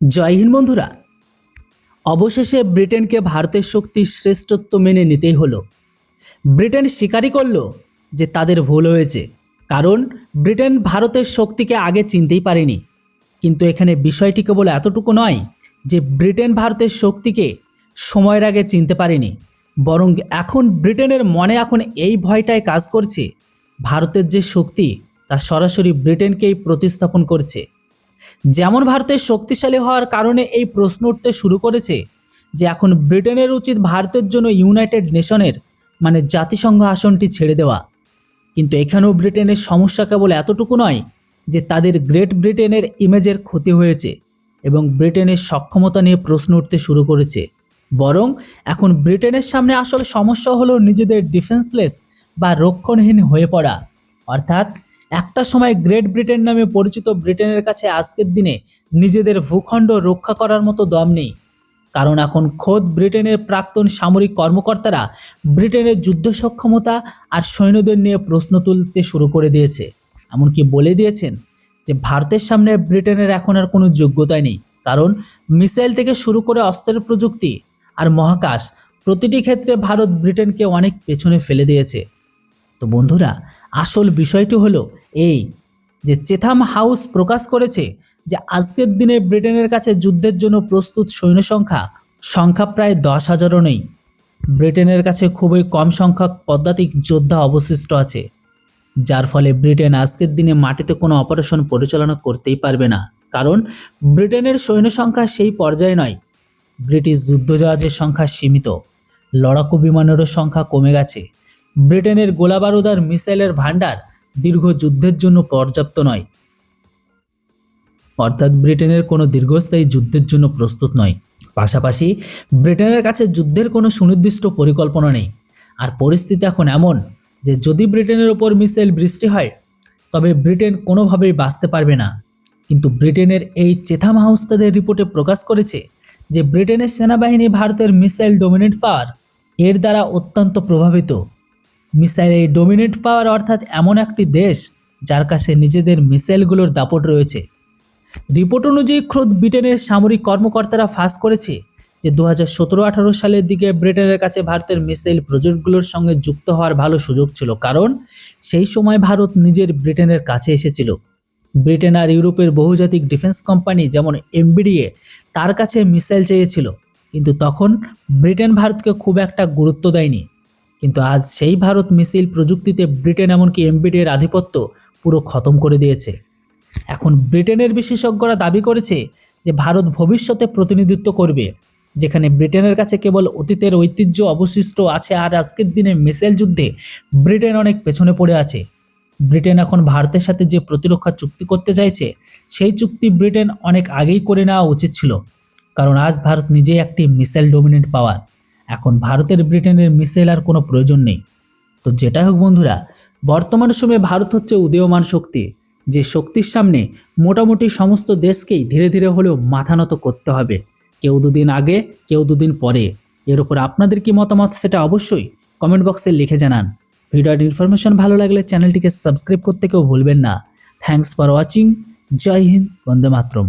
জয় হিন্দ বন্ধুরা। অবশেষে ব্রিটেনকে ভারতের শক্তির শ্রেষ্ঠত্ব মেনে নিতেই হলো। ব্রিটেন স্বীকারই করলো যে তাদের ভুল হয়েছে, কারণ ব্রিটেন ভারতের শক্তিকে আগে চিনতেই পারেনি। কিন্তু এখানে বিষয়টি কেবল এতটুকু নয় যে ব্রিটেন ভারতের শক্তিকে সময়ের আগে চিনতে পারেনি, বরং এখন ব্রিটেনের মনে এখন এই ভয়টাই কাজ করছে, ভারতের যে শক্তি তা সরাসরি ব্রিটেনকেই প্রতিস্থাপন করছে। যেমন ভারতের শক্তিশালী হওয়ার কারণে এই প্রশ্ন উঠতে শুরু করেছে যে এখন ব্রিটেনের উচিত ভারতের জন্য ইউনাইটেড নেশনের জাতিসংঘ আসনটি ছেড়ে দেওয়া। কিন্তু এখানেও ব্রিটেনের সমস্যা কেবল এতটুকু নয় যে তাদের গ্রেট ব্রিটেনের ইমেজের ক্ষতি হয়েছে এবং ব্রিটেনের সক্ষমতা নিয়ে প্রশ্ন উঠতে শুরু করেছে, বরং এখন ব্রিটেনের সামনে আসল সমস্যা হলো নিজেদের ডিফেন্সলেস বা রক্ষণহীন হয়ে পড়া। অর্থাৎ একটা সময় গ্রেট ব্রিটেন নামে পরিচিত ব্রিটেনের কাছে আজকের দিনে নিজেদের ভূখণ্ড রক্ষা করার মতো দম নেই, কারণ এখন খোদ ব্রিটেনের প্রাক্তন সামরিক কর্মকর্তারা ব্রিটেনের যুদ্ধ সক্ষমতা আর সৈন্যদের নিয়ে প্রশ্ন তুলতে শুরু করে দিয়েছে। এমনকি বলে দিয়েছেন যে ভারতের সামনে ব্রিটেনের এখন আর কোনো যোগ্যতাই নেই, কারণ মিসাইল থেকে শুরু করে অস্ত্রের প্রযুক্তি আর মহাকাশ প্রতিটি ক্ষেত্রে ভারত ব্রিটেনকে অনেক পেছনে ফেলে দিয়েছে। তো বন্ধুরা, আসল বিষয়টি হলো এই যে চেথাম হাউস প্রকাশ করেছে যে আজকের দিনে ব্রিটেনের কাছে যুদ্ধের জন্য প্রস্তুত সৈন্য সংখ্যা প্রায় 10,000ও নেই। ব্রিটেনের কাছে খুবই কম সংখ্যক পদাতিক যোদ্ধা অবশিষ্ট আছে, যার ফলে ব্রিটেন আজকের দিনে মাটিতে কোনো অপারেশন পরিচালনা করতেই পারবে না, কারণ ব্রিটেনের সৈন্য সংখ্যা সেই পর্যায়ে নয়। ব্রিটিশ যুদ্ধজাহাজের সংখ্যা সীমিত, লড়াকু বিমানেরও সংখ্যা কমে গেছে। ব্রিটেনের গোলাবারুদ আর মিসাইলের ভান্ডার দীর্ঘ যুদ্ধের জন্য পর্যাপ্ত নয়, অর্থাৎ ব্রিটেনের কোনো দীর্ঘস্থায়ী যুদ্ধের জন্য প্রস্তুত নয়। পাশাপাশি ব্রিটেনের কাছে যুদ্ধের কোনো সুনির্দিষ্ট পরিকল্পনা নেই। আর পরিস্থিতি এখন এমন যে যদি ব্রিটেনের ওপর মিসাইল বৃষ্টি হয় তবে ব্রিটেন কোনোভাবেই বাঁচতে পারবে না। কিন্তু ব্রিটেনের এই চেথাম হাউস তাদের রিপোর্টে প্রকাশ করেছে যে ব্রিটেনের সেনাবাহিনী ভারতের মিসাইল ডোমিনেন্ট পাওয়ার এর দ্বারা অত্যন্ত প্রভাবিত। মিসাইল এই ডোমিনেন্ট পাওয়ার অর্থাৎ এমন একটি দেশ যার কাছে নিজেদের মিসাইলগুলোর দাপট রয়েছে। রিপোর্ট অনুযায়ী খোদ ব্রিটেনের সামরিক কর্মকর্তারা ফাঁস করেছে যে 2017-18 সালের দিকে ব্রিটেনের কাছে ভারতের মিসাইল প্রজেক্টগুলোর সঙ্গে যুক্ত হওয়ার ভালো সুযোগ ছিল, কারণ সেই সময় ভারত নিজের ব্রিটেনের কাছে এসেছিল। ব্রিটেন আর ইউরোপের বহুজাতিক ডিফেন্স কোম্পানি যেমন এমবিডিএ তার কাছে মিসাইল চেয়েছিল, কিন্তু তখন ব্রিটেন ভারতকে খুব একটা গুরুত্ব দেয়নি। কিন্তু আজ সেই ভারত মিসাইল প্রযুক্তিতে ব্রিটেন এমনকি এমবিডিএর আধিপত্য পুরো খতম করে দিয়েছে। এখন ব্রিটেনের বিশেষজ্ঞরা দাবি করেছে যে ভারত ভবিষ্যতে প্রতিনিধিত্ব করবে, যেখানে ব্রিটেনের কাছে কেবল অতীতের ঐতিহ্য অবশিষ্ট আছে, আর আজকের দিনে মিসাইল যুদ্ধে ব্রিটেন অনেক পেছনে পড়ে আছে। ব্রিটেন এখন ভারতের সাথে যে প্রতিরক্ষা চুক্তি করতে চাইছে সেই চুক্তি ব্রিটেন অনেক আগেই করে নেওয়া উচিত ছিল, কারণ আজ ভারত নিজেই একটি মিসাইল ডোমিনেন্ট পাওয়ার। এখন ভারতের ব্রিটেনের মিসাইল আর কোনো প্রয়োজন নেই। তো যেটাই হোক বন্ধুরা, বর্তমান সময়ে ভারত হচ্ছে উদীয়মান শক্তি, যে শক্তির সামনে মোটামুটি সমস্ত দেশকেই ধীরে ধীরে হলেও মাথা নত করতে হবে, কেউ দুদিন আগে কেউ দুদিন পরে। এর উপর আপনাদের কি মতামত সেটা অবশ্যই কমেন্ট বক্সে লিখে জানান। ভিডিওর ইনফরমেশন ভালো লাগলে চ্যানেলটিকে সাবস্ক্রাইব করতে কেউ ভুলবেন না। Thanks for watching. জয় হিন্দ, বন্দে মাতরম।